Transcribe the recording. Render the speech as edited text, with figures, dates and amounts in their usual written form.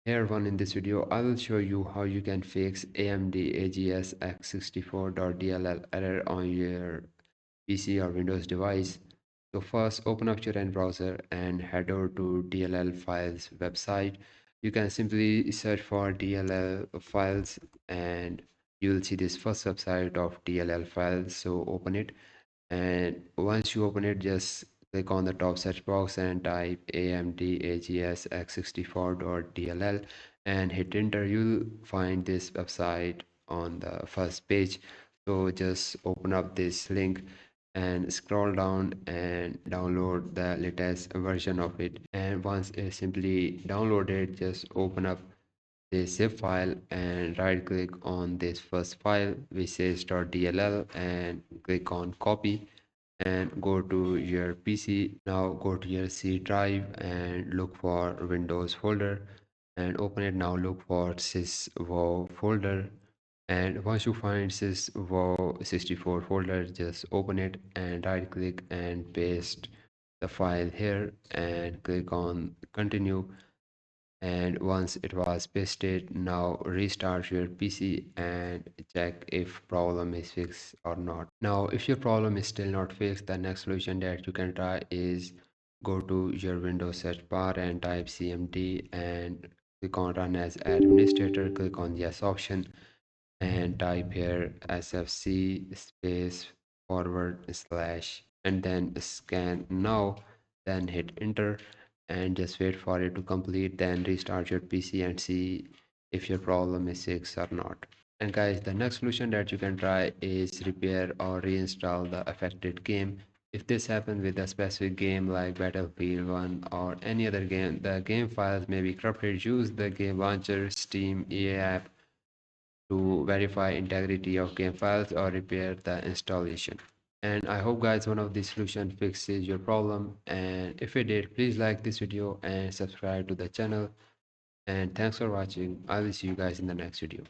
Here one in this video, I will show you how you can fix AMD AGS x64.dll error on your PC or Windows device. So first open up your end browser and head over to DLL files website. You can simply search for DLL files and you will see this first website of DLL files. So open it, and once you open it, just click on the top search box and type AMD AGS x64.dll and hit enter. You'll find this website on the first page. So just open up this link and scroll down and download the latest version of it. And once it's simply downloaded, just open up this zip file and right click on this first file which says .dll and click on copy and go to your PC. Now go to your C drive and look for Windows folder and open it. Now look for syswow folder, and once you find syswow 64 folder, just open it and right click and paste the file here and click on continue. And once it was pasted, now restart your PC and check if problem is fixed or not. Now if your problem is still not fixed, the next solution that you can try is go to your Windows search bar and type cmd and click on run as administrator. Click on yes option and type here sfc space forward slash and then scan now, then hit enter and just wait for it to complete, then restart your PC and see if your problem is fixed or not. And guys, the next solution that you can try is repair or reinstall the affected game. If this happens with a specific game like Battlefield 1 or any other game, the game files may be corrupted. Use the game launcher, Steam, EA app to verify integrity of game files or repair the installation. And I hope guys one of these solutions fixes your problem, and if it did, please like this video and subscribe to the channel, and thanks for watching. I will see you guys in the next video.